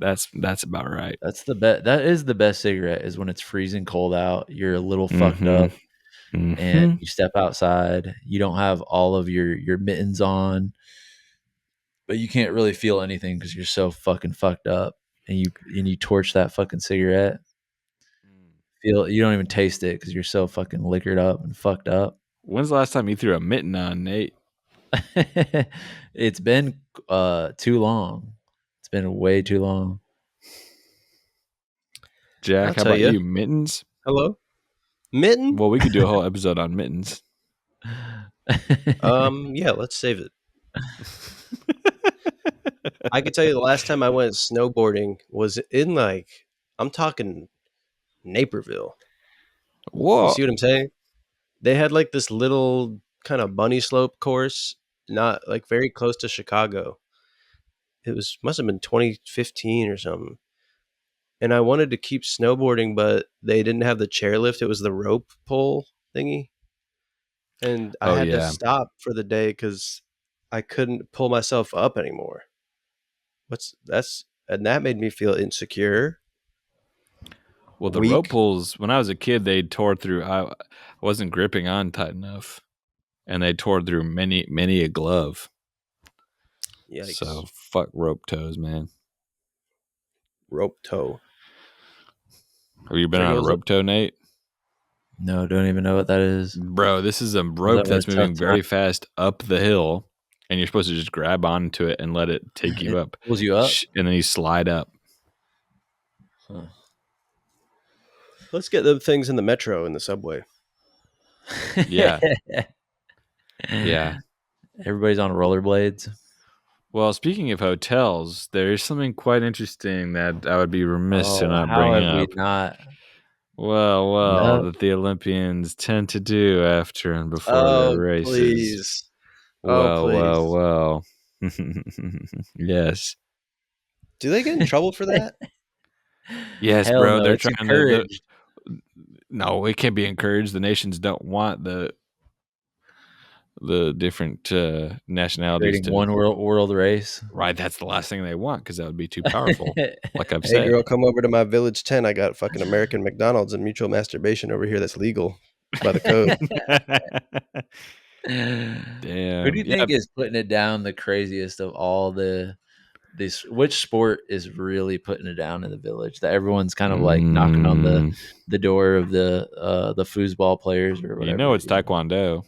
That's about right. That's the best. That is the best cigarette. Is when it's freezing cold out. You're a little fucked up, and you step outside. You don't have all of your mittens on, but you can't really feel anything because you're so fucking fucked up. And you torch that fucking cigarette. You don't even taste it because you're so fucking liquored up and fucked up. When's the last time you threw a mitten on, Nate? It's been too long. It's been way too long. Jack, how about you? Mittens? Hello? Mitten? Well, we could do a whole episode on mittens. Yeah, let's save it. I could tell you the last time I went snowboarding was in I'm talking Naperville. Whoa. You see what I'm saying? They had this little kind of bunny slope course, not very close to Chicago. It must have been 2015 or something. And I wanted to keep snowboarding, but they didn't have the chairlift. It was the rope pull thingy. And I had to stop for the day because I couldn't pull myself up anymore. And that made me feel insecure. Well, the rope pulls, when I was a kid, they tore through. I wasn't gripping on tight enough, and they tore through many a glove. Yikes. So fuck rope toes, man. Rope toe. Have you been on a rope toe, Nate? No, don't even know what that is. Bro, this is a rope that's moving very fast up the hill, and you're supposed to just grab onto it and let it take you up. Pulls you up? And then you slide up. Huh. Let's get them things in the metro and the subway. Yeah. Yeah. Everybody's on rollerblades. Well, speaking of hotels, there's something quite interesting that I would be remiss to not bring up. How have we not? Well, that the Olympians tend to do after and before their races. Please. Well. Yes. Do they get in trouble for that? Yes, Hell bro. No, they're it's trying encouraged. No, it can't be encouraged. The nations don't want the different nationalities creating one world race. Right, that's the last thing they want because that would be too powerful. Like I've said. Hey, girl, come over to my village 10. I got fucking American McDonald's and mutual masturbation over here that's legal by the code. Damn. Who do you think is putting it down the craziest of all this? Which sport is really putting it down in the village that everyone's kind of knocking on the door of the foosball players or whatever? You know it's Taekwondo.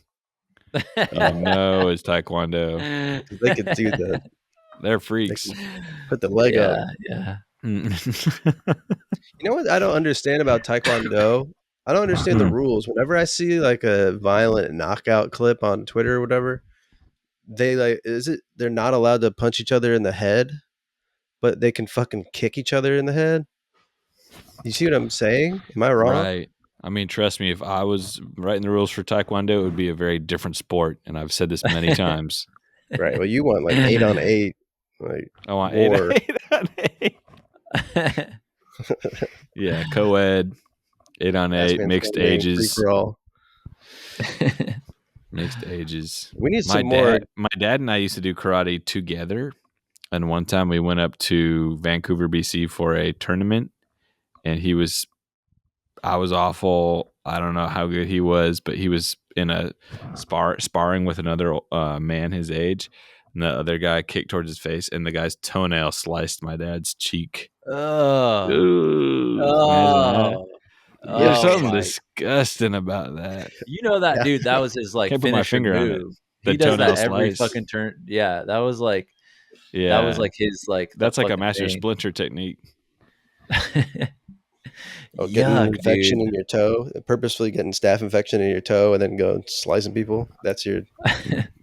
It's Taekwondo. They could do that. They're freaks. Put the leg up. Yeah. You know what I don't understand about Taekwondo? I don't understand the rules. Whenever I see a violent knockout clip on Twitter or whatever, they're not allowed to punch each other in the head, but they can fucking kick each other in the head. You see what I'm saying? Am I wrong? Right. I mean, trust me, if I was writing the rules for Taekwondo, it would be a very different sport. And I've said this many times. Right. Well, you want 8 on 8. I want 8 on 8. Yeah, co-ed, 8 on 8, mixed ages. Mixed ages. We need some more. My dad and I used to do karate together. And one time we went up to Vancouver, BC for a tournament. And I was awful. I don't know how good he was, but he was in a sparring with another man his age. And the other guy kicked towards his face, and the guy's toenail sliced my dad's cheek. There's something disgusting about that. You know that dude, that was his Can't put my finger move. on it. He does that every fucking turn. Yeah, that was that was his that's like a master splinter technique. Getting an infection in your toe, purposefully getting staph infection in your toe, and then go slicing people. That's your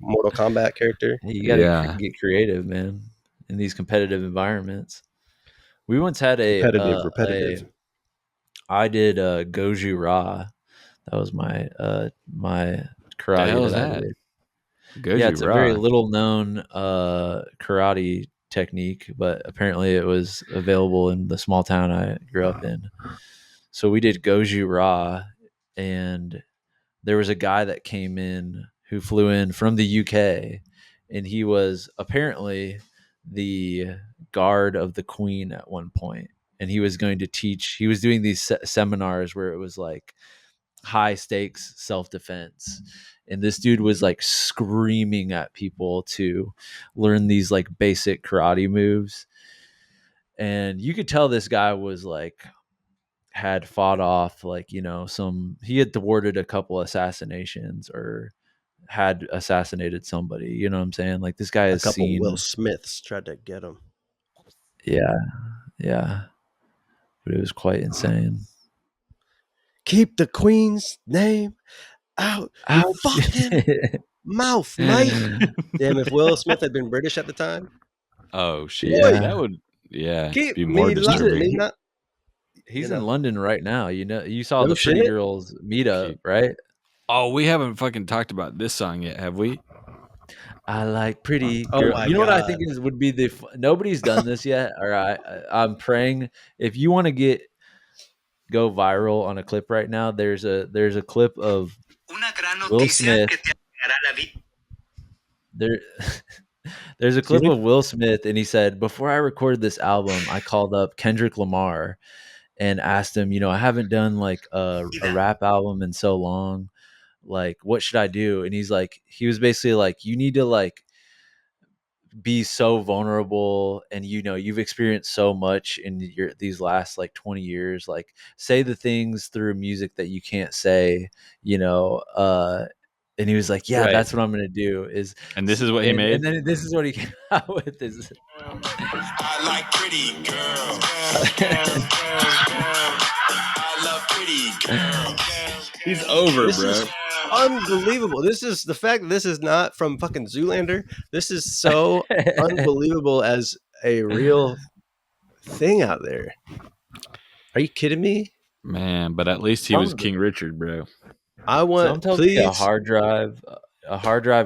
Mortal Kombat character. You gotta get creative, man, in these competitive environments. We once had repetitive. I did Goju Ra. That was my my karate that I did. Goju it's Ra. A very little known karate technique, but apparently it was available in the small town I grew up in. So we did Goju Ra, and there was a guy that came in who flew in from the UK, and he was apparently the guard of the queen at one point, and he was going to teach. He was doing these seminars where it was like high stakes self-defense, and this dude was like screaming at people to learn these like basic karate moves, and you could tell this guy was like had fought off like, you know, he had thwarted a couple assassinations or had assassinated somebody, you know what I'm saying? Like this guy A has couple Will seen. Smiths tried to get him. Yeah, but it was quite insane. Keep the queen's name out your fucking mouth, mate. Damn, if Will Smith had been British at the time. Oh shit, yeah. That would keep be more disturbing. He's in London right now. You know, you saw No the Pretty shit? Girls meetup, right? Oh, we haven't fucking talked about this song yet, have we? I like pretty Oh girl. my You know what I God. think would be nobody's done this yet. All right, I'm praying if you want to go viral on a clip right now. There's a clip of Will Smith. There's a clip of Will Smith, and he said, "Before I recorded this album, I called up Kendrick Lamar and asked him, you know, I haven't done like a rap album in so long. Like, what should I do?" And he was basically like, you need to like be so vulnerable, and you know, you've experienced so much in these last like 20 years. Like, say the things through music that you can't say, you know. And he was like, "Yeah, Right. that's what I'm gonna do." And this is what he made. And then this is what he came out with. I like pretty girls. I love pretty girls. He's over, This bro. is unbelievable. This is the fact that this is not from fucking Zoolander. This is so unbelievable as a real thing out there. Are you kidding me? Man, but at least he was King Richard, bro. I want, please. A hard drive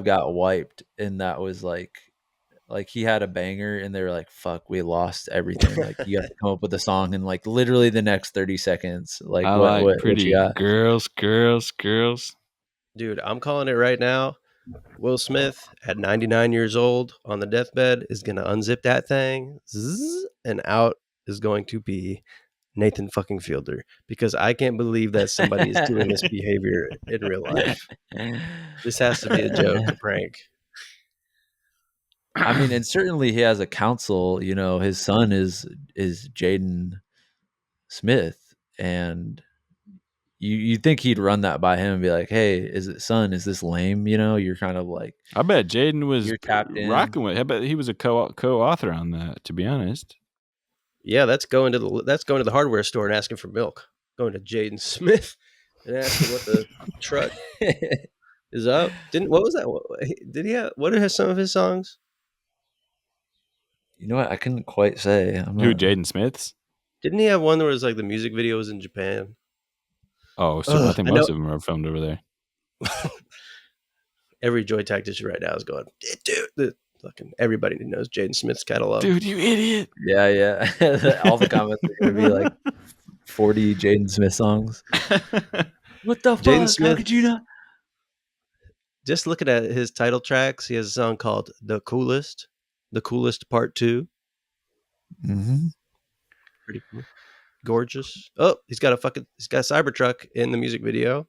got wiped, and that was like he had a banger, and they were like, "Fuck, we lost everything." Like, you have to come up with a song in like literally the next 30 seconds. Like, what pretty you got? Girls. Dude, I'm calling it right now. Will Smith at 99 years old on the deathbed is going to unzip that thing, and out is going to be Nathan fucking Fielder, because I can't believe that somebody is doing this behavior in real life. This has to be a joke, a prank. I mean, and certainly he has a counsel. You know, his son is Jaden Smith, and you think he'd run that by him and be like, "Hey, is this lame? You know, you're kind of like." I bet Jaden was rocking with. I bet he was a co-author on that. To be honest. Yeah, that's going to the hardware store and asking for milk. Going to Jaden Smith and asking what the truck is up. What was that? Did he have? What are some of his songs? You know what? I couldn't quite say. Jaden Smith's? Didn't he have one where it was like the music video was in Japan? Oh, so I think most of them are filmed over there. Every Joy tactician right now is going, dude. Fucking everybody knows Jaden Smith's catalog. Dude, you idiot. Yeah. All the comments are going to be like 40 Jaden Smith songs. What the fuck? Smith, how could you not? Just looking at his title tracks, he has a song called The Coolest Part 2. Mm-hmm. Pretty cool. Gorgeous. Oh, he's got a Cybertruck in the music video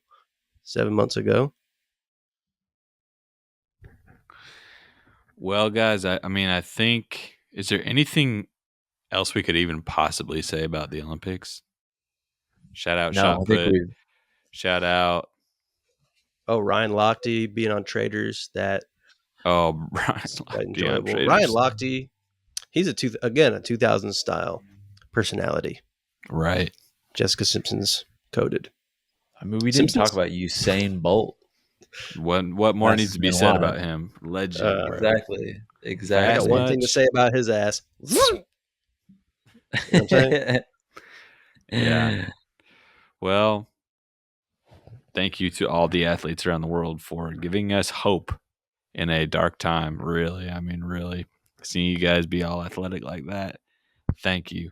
7 months ago. Well, guys, I mean, I think, is there anything else we could even possibly say about the Olympics? Shout out Shot Put. Shout out. Oh, Ryan Lochte being on Traders. Ryan Lochte enjoyable. Ryan Lochte, he's a 2000 style personality. Right. Jessica Simpson's coded. I mean, we didn't talk about Usain Bolt. What more needs to be said about him? Legend. Exactly. I got one thing to say about his ass. You know what I'm saying? Yeah. Well, thank you to all the athletes around the world for giving us hope in a dark time. Really. I mean, really. Seeing you guys be all athletic like that. Thank you.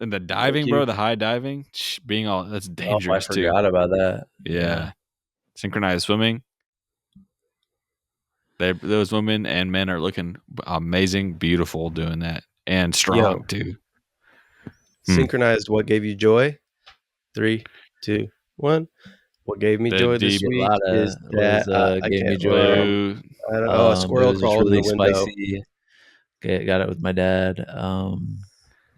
And the diving, bro, the high diving, being all, that's dangerous too. I forgot about that. Yeah. Synchronized swimming. Those women and men are looking amazing, beautiful doing that, and strong too. Synchronized. What gave you joy? 3, 2, 1. What gave me joy this week is that I gave me can't. joy. I don't know. A squirrel It was just crawled in really the window. spicy. Got it with my dad.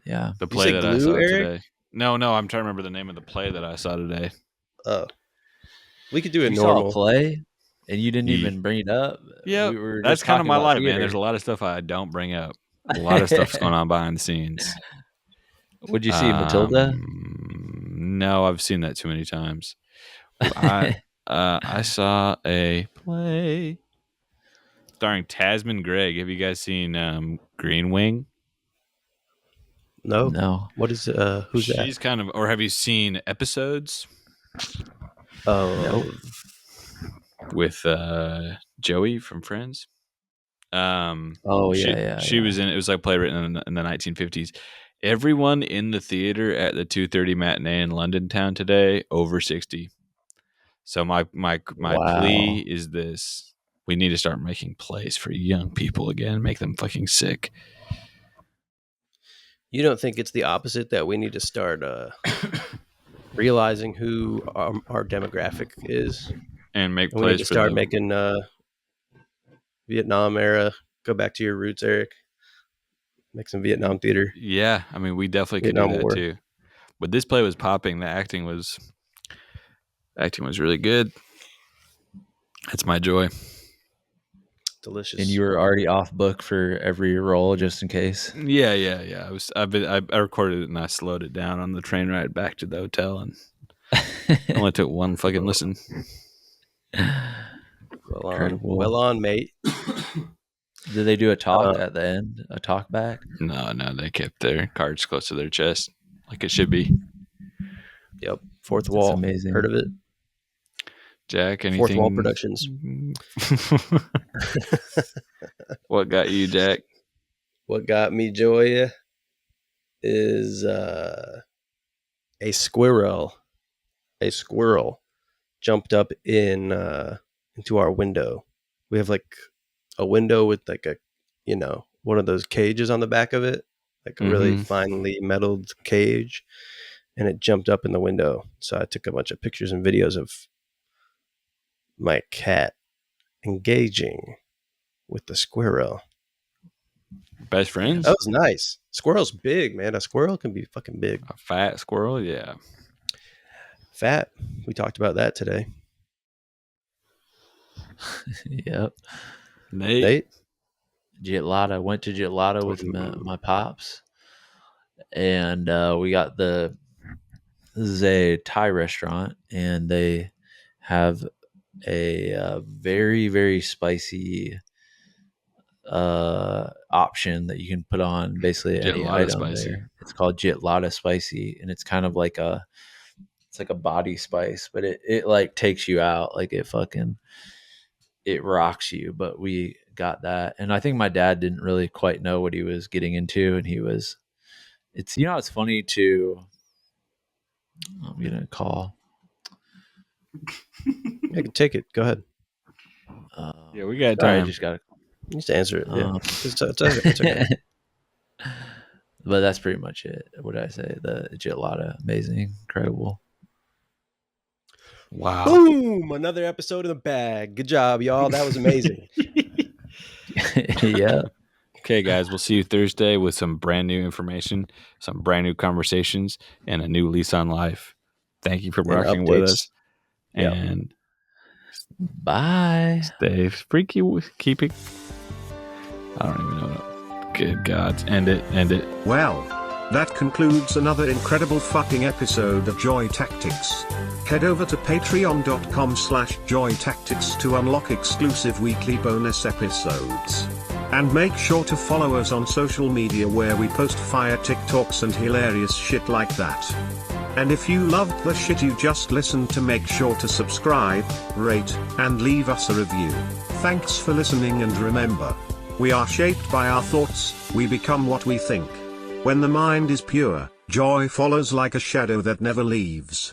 Yeah. The play that I saw today. No, I'm trying to remember the name of the play that I saw today. Oh, we could do it you normal. Saw a play, and you didn't even bring it up. Yeah, that's kind of my life, man. There's a lot of stuff I don't bring up. A lot of stuff's going on behind the scenes. Would you see Matilda? No, I've seen that too many times. I saw a play starring Tasman Gregg. Have you guys seen Green Wing? No. What is who's that? She's kind of, or have you seen episodes? Oh, no. With Joey from Friends. She was in. It was like a play written in the 1950s. Everyone in the theater at the 2:30 matinee in London town today over 60. So my plea is this: we need to start making plays for young people again, make them fucking sick. You don't think it's the opposite, that we need to start realizing who our demographic is and make plays? We need to start making Vietnam era. Go back to your roots, Eric. Make some Vietnam theater. Yeah, I mean, we definitely could do that too. But this play was popping. The acting was really good. That's my joy. Delicious. And you were already off book for every role, just in case. Yeah. I recorded it and I slowed it down on the train ride back to the hotel, and only took one fucking listen. Well on, mate. Did they do a talk at the end? A talk back? No, they kept their cards close to their chest, like it should be. Yep. Fourth Wall. That's amazing. Heard of it? Jack, anything? Fourth Wall Productions. What got you, Jack? What got me joy is a squirrel. A squirrel jumped up into our window. We have like a window with like a, one of those cages on the back of it, like a really finely metalled cage, and it jumped up in the window. So I took a bunch of pictures and videos of my cat engaging with the squirrel. Best friends? That was nice. Squirrel's big, man. A squirrel can be fucking big. A fat squirrel? Yeah. Fat. We talked about that today. Yep. Nate? Gelada. Went to Gelada with my pops. And we got this is a Thai restaurant, and they have a very, very spicy option that you can put on basically any item spicy. There. It's called Gelada Spicy, and it's kind of like a body spice, but it like takes you out, like it rocks you. But we got that, and I think my dad didn't really quite know what he was getting into, and it's it's funny to. I'm gonna call. I can take it. Go ahead. Yeah, we got time. I just got to. Just answer it. Yeah, it's okay. But that's pretty much it. What did I say? The Gelada, amazing, incredible. Wow! Boom! Another episode in the bag. Good job, y'all. That was amazing. Yeah. Okay, guys, we'll see you Thursday with some brand new information, some brand new conversations, and a new lease on life. Thank you for rocking with us. Yep. And bye. Stay freaky. Keep it. I don't even know. Good God. End it. Well, that concludes another incredible fucking episode of Joy Tactics. Head over to patreon.com/joytactics to unlock exclusive weekly bonus episodes. And make sure to follow us on social media, where we post fire TikToks and hilarious shit like that. And if you loved the shit you just listened to, make sure to subscribe, rate, and leave us a review. Thanks for listening, and remember, we are shaped by our thoughts, we become what we think. When the mind is pure, joy follows like a shadow that never leaves.